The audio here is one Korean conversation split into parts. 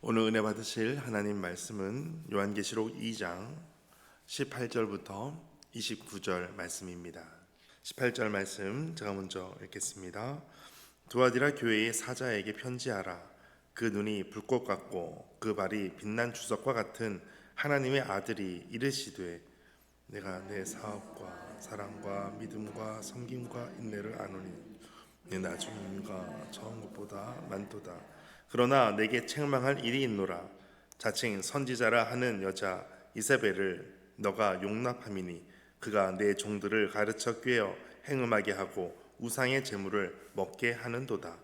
오늘 은혜 받으실 하나님 말씀은 요한계시록 2장 18절부터 29절 말씀입니다. 18절 말씀 제가 먼저 읽겠습니다. 두아디라 교회의 사자에게 편지하라. 그 눈이 불꽃 같고 그 발이 빛난 주석과 같은 하나님의 아들이 이르시되 내가 내 사업과 사랑과 믿음과 섬김과 인내를 아노니 내 나중인과 처음 것보다 많도다. 그러나 내게 책망할 일이 있노라. 자칭 선지자라 하는 여자 이세벨을 너가 용납함이니 그가 내 종들을 가르쳐 꾀어 행음하게 하고 우상의 재물을 먹게 하는도다.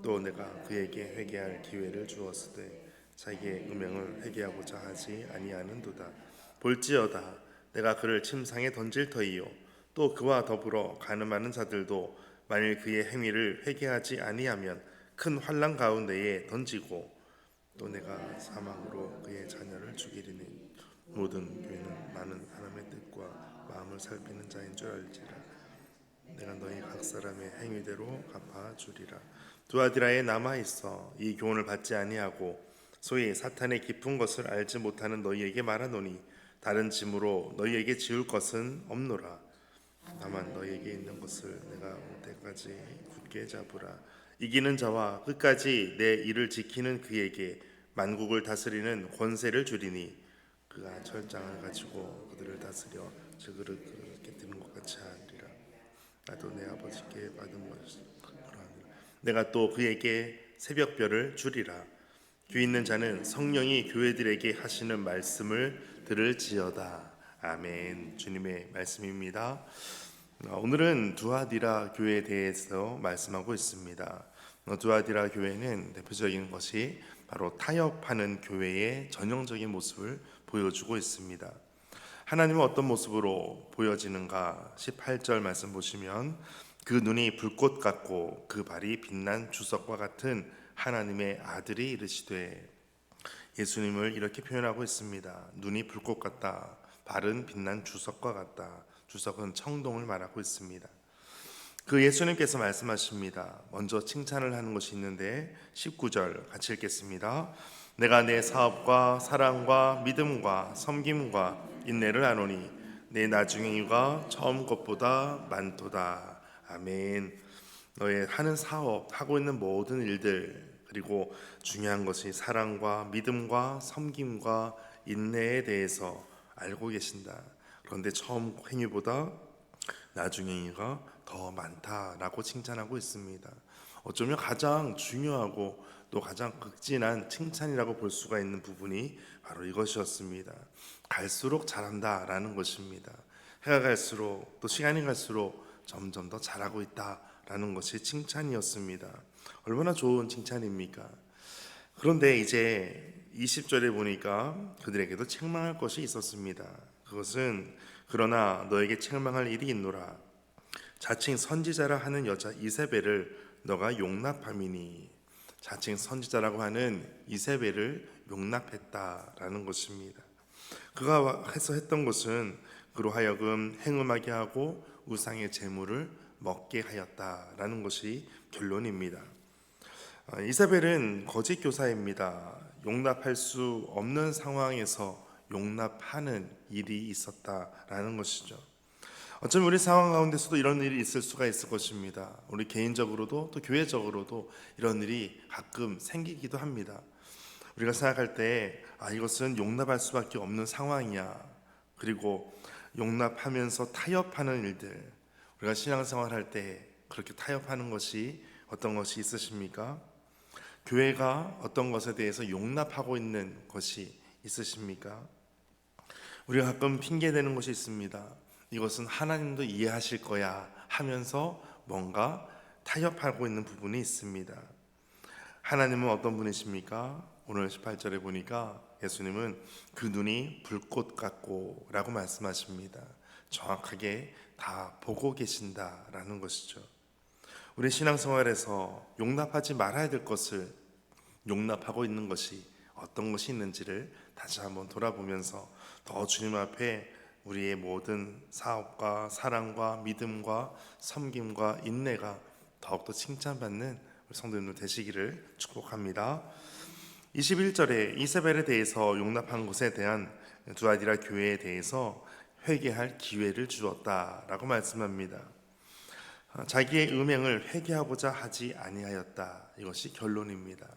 또 내가 그에게 회개할 기회를 주었으되 자기의 음행을 회개하고자 하지 아니하는도다. 볼지어다 내가 그를 침상에 던질 터이요 또 그와 더불어 간음하는 자들도 만일 그의 행위를 회개하지 아니하면 큰 환난 가운데에 던지고 또 내가 사망으로 그의 자녀를 죽이리니 모든 교회는 많은 사람의 뜻과 마음을 살피는 자인 줄 알지라. 내가 너희 각 사람의 행위대로 갚아주리라. 두아디라에 남아있어 이 교훈을 받지 아니하고 소위 사탄의 깊은 것을 알지 못하는 너희에게 말하노니 다른 짐으로 너희에게 지울 것은 없노라. 다만 너희에게 있는 것을 내가 올 때까지 굳게 잡으라. 이기는 자와 끝까지 내 일을 지키는 그에게 만국을 다스리는 권세를 주리니 그가 철장을 가지고 그들을 다스려 그릇을 깨뜨리는 것 같이 하리라. 나도 내 아버지께 받은 것을 내가 또 그에게 새벽별을 주리라. 귀 있는 자는 성령이 교회들에게 하시는 말씀을 들을지어다. 아멘. 주님의 말씀입니다. 오늘은 두아디라 교회에 대해서 말씀하고 있습니다. 두아디라 교회는 대표적인 것이 바로 타협하는 교회의 전형적인 모습을 보여주고 있습니다. 하나님은 어떤 모습으로 보여지는가? 18절 말씀 보시면 그 눈이 불꽃 같고 그 발이 빛난 주석과 같은 하나님의 아들이 이르시되, 예수님을 이렇게 표현하고 있습니다. 눈이 불꽃 같다, 발은 빛난 주석과 같다. 주석은 청동을 말하고 있습니다. 그 예수님께서 말씀하십니다. 먼저 칭찬을 하는 것이 있는데 19절 같이 읽겠습니다. 내가 내 사업과 사랑과 믿음과 섬김과 인내를 아노니 내 나중의 이유가 처음 것보다 많도다. 아멘. 너의 하는 사업, 하고 있는 모든 일들, 그리고 중요한 것이 사랑과 믿음과 섬김과 인내에 대해서 알고 계신다. 그런데 처음 행위보다 나중의 행위가 더 많다라고 칭찬하고 있습니다. 어쩌면 가장 중요하고 또 가장 극진한 칭찬이라고 볼 수가 있는 부분이 바로 이것이었습니다. 갈수록 잘한다라는 것입니다. 해가 갈수록 또 시간이 갈수록 점점 더 잘하고 있다라는 것이 칭찬이었습니다. 얼마나 좋은 칭찬입니까? 그런데 이제 20절에 보니까 그들에게도 책망할 것이 있었습니다. 그것은 그러나 너에게 책망할 일이 있노라. 자칭 선지자라 하는 여자 이세벨을 너가 용납함이니. 자칭 선지자라고 하는 이세벨을 용납했다라는 것입니다. 그가 해서 했던 것은 그로 하여금 행음하게 하고 우상의 재물을 먹게 하였다라는 것이 결론입니다. 이세벨은 거짓 교사입니다. 용납할 수 없는 상황에서 용납하는 일이 있었다라는 것이죠. 어쩌면 우리 상황 가운데서도 이런 일이 있을 수가 있을 것입니다. 우리 개인적으로도 또 교회적으로도 이런 일이 가끔 생기기도 합니다. 우리가 생각할 때 이것은 용납할 수밖에 없는 상황이야. 그리고 용납하면서 타협하는 일들, 우리가 신앙생활 할 때 그렇게 타협하는 것이 어떤 것이 있으십니까? 교회가 어떤 것에 대해서 용납하고 있는 것이 있으십니까? 우리가 가끔 핑계대는 것이 있습니다. 이것은 하나님도 이해하실 거야 하면서 뭔가 타협하고 있는 부분이 있습니다. 하나님은 어떤 분이십니까? 오늘 18절에 보니까 예수님은 그 눈이 불꽃 같고 라고 말씀하십니다. 정확하게 다 보고 계신다라는 것이죠. 우리 신앙생활에서 용납하지 말아야 될 것을 용납하고 있는 것이 어떤 것이 있는지를 다시 한번 돌아보면서 더 주님 앞에 우리의 모든 사업과 사랑과 믿음과 섬김과 인내가 더욱더 칭찬받는 우리 성도님들 되시기를 축복합니다. 21절에 이세벨에 대해서 용납한 것에 대한 두아디라 교회에 대해서 회개할 기회를 주었다라고 말씀합니다. 자기의 음행을 회개하고자 하지 아니하였다. 이것이 결론입니다.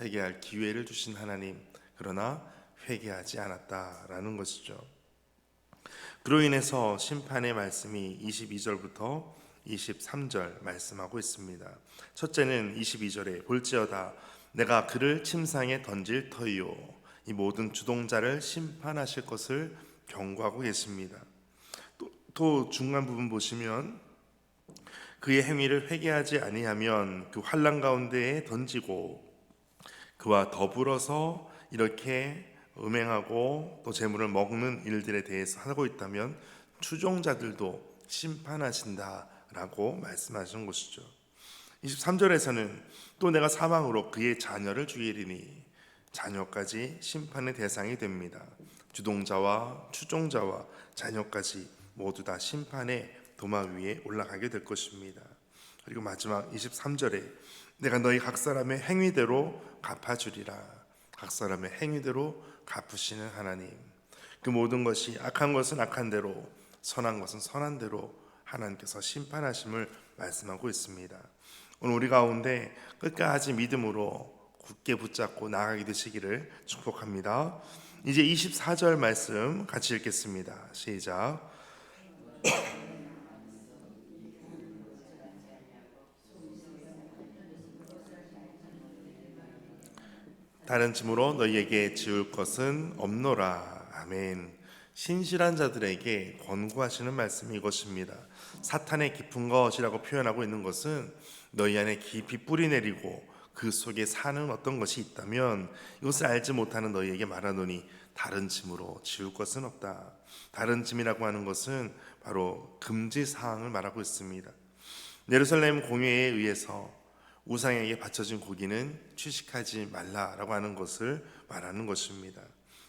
회개할 기회를 주신 하나님, 그러나 회개하지 않았다라는 것이죠. 그로 인해서 심판의 말씀이 22절부터 23절 말씀하고 있습니다. 첫째는 22절에 볼지어다 내가 그를 침상에 던질 터이요, 이 모든 주동자를 심판하실 것을 경고하고 계십니다. 또 중간 부분 보시면 그의 행위를 회개하지 아니하면 그 환난 가운데에 던지고, 그와 더불어서 이렇게 음행하고 또 재물을 먹는 일들에 대해서 하고 있다면 추종자들도 심판하신다라고 말씀하시는 것이죠. 23절에서는 또 내가 사망으로 그의 자녀를 죽이리니, 자녀까지 심판의 대상이 됩니다. 주동자와 추종자와 자녀까지 모두 다 심판의 도마 위에 올라가게 될 것입니다. 그리고 마지막 23절에 내가 너희 각 사람의 행위대로 갚아주리라. 각 사람의 행위대로 갚으시는 하나님, 그 모든 것이 악한 것은 악한 대로, 선한 것은 선한 대로 하나님께서 심판하심을 말씀하고 있습니다. 오늘 우리 가운데 끝까지 믿음으로 굳게 붙잡고 나아가게 되시기를 축복합니다. 이제 24절 말씀 같이 읽겠습니다. 시작. 다른 짐으로 너희에게 지울 것은 없노라. 아멘. 신실한 자들에게 권고하시는 말씀이 이것입니다. 사탄의 깊은 것이라고 표현하고 있는 것은 너희 안에 깊이 뿌리 내리고 그 속에 사는 어떤 것이 있다면 이것을 알지 못하는 너희에게 말하노니 다른 짐으로 지울 것은 없다. 다른 짐이라고 하는 것은 바로 금지 사항을 말하고 있습니다. 예루살렘 공회에 의해서 우상에게 바쳐진 고기는 취식하지 말라라고 하는 것을 말하는 것입니다.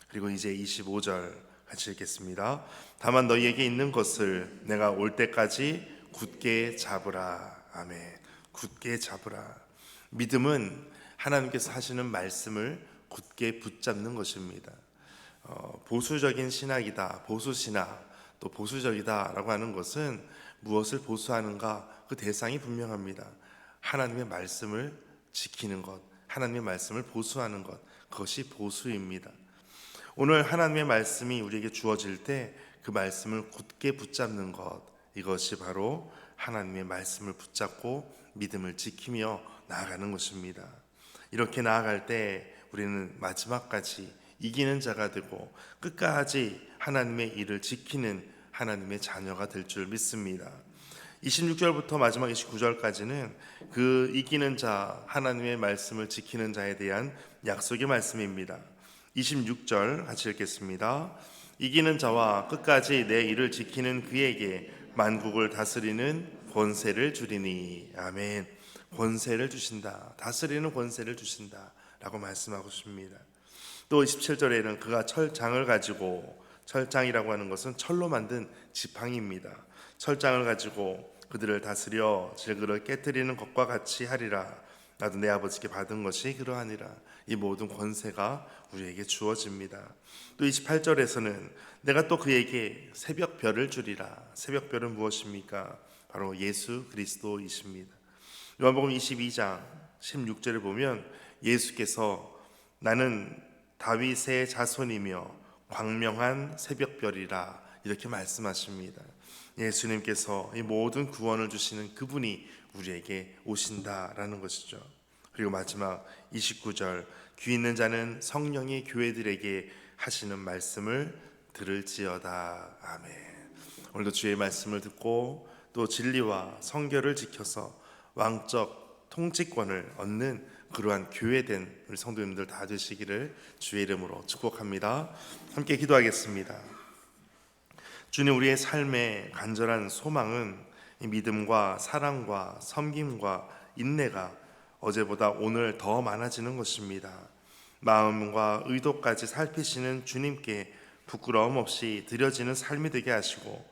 그리고 이제 25절 같이 읽겠습니다. 다만 너희에게 있는 것을 내가 올 때까지 굳게 잡으라. 아멘. 굳게 잡으라. 믿음은 하나님께서 하시는 말씀을 굳게 붙잡는 것입니다. 보수적인 신학이다, 보수신학, 또 보수적이다라고 하는 것은 무엇을 보수하는가? 그 대상이 분명합니다. 하나님의 말씀을 지키는 것, 하나님의 말씀을 보수하는 것, 그것이 보수입니다. 오늘 하나님의 말씀이 우리에게 주어질 때 그 말씀을 굳게 붙잡는 것, 이것이 바로 하나님의 말씀을 붙잡고 믿음을 지키며 나아가는 것입니다. 이렇게 나아갈 때 우리는 마지막까지 이기는 자가 되고 끝까지 하나님의 일을 지키는 하나님의 자녀가 될 줄 믿습니다. 26절부터 마지막 29절까지는 그 이기는 자, 하나님의 말씀을 지키는 자에 대한 약속의 말씀입니다. 26절 같이 읽겠습니다. 이기는 자와 끝까지 내 일을 지키는 그에게 만국을 다스리는 권세를 주리니. 아멘. 권세를 주신다. 다스리는 권세를 주신다 라고 말씀하고 있습니다. 또 27절에는 그가 철장을 가지고, 철장이라고 하는 것은 철로 만든 지팡이입니다. 철장을 가지고 그들을 다스려 질그를 깨뜨리는 것과 같이 하리라. 나도 내 아버지께 받은 것이 그러하니라. 이 모든 권세가 우리에게 주어집니다. 또 28절에서는 내가 또 그에게 새벽별을 주리라. 새벽별은 무엇입니까? 바로 예수 그리스도이십니다. 요한복음 22장 16절을 보면 예수께서 나는 다윗의 자손이며 광명한 새벽별이라 이렇게 말씀하십니다. 예수님께서 이 모든 구원을 주시는 그분이 우리에게 오신다라는 것이죠. 그리고 마지막 29절, 귀 있는 자는 성령이 교회들에게 하시는 말씀을 들을지어다. 아멘. 오늘도 주의 말씀을 듣고 또 진리와 성결을 지켜서 왕적 통치권을 얻는 그러한 교회된 우리 성도님들 다 되시기를 주의 이름으로 축복합니다. 함께 기도하겠습니다. 주님, 우리의 삶의 간절한 소망은 이 믿음과 사랑과 섬김과 인내가 어제보다 오늘 더 많아지는 것입니다. 마음과 의도까지 살피시는 주님께 부끄러움 없이 드려지는 삶이 되게 하시고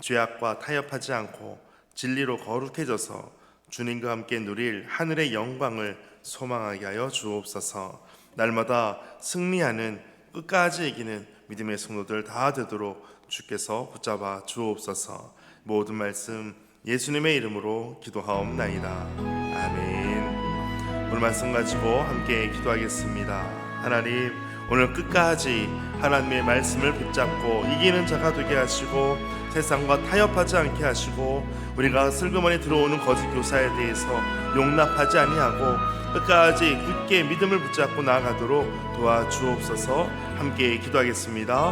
죄악과 타협하지 않고 진리로 거룩해져서 주님과 함께 누릴 하늘의 영광을 소망하게 하여 주옵소서. 날마다 승리하는 끝까지 이기는 믿음의 성도들 다 되도록 주께서 붙잡아 주옵소서. 모든 말씀 예수님의 이름으로 기도하옵나이다. 아멘. 오늘 말씀 가지고 함께 기도하겠습니다. 하나님, 오늘 끝까지 하나님의 말씀을 붙잡고 이기는 자가 되게 하시고 세상과 타협하지 않게 하시고 우리가 슬그머니 들어오는 거짓 교사에 대해서 용납하지 아니하고 끝까지 굳게 믿음을 붙잡고 나아가도록 도와주옵소서. 함께 기도하겠습니다.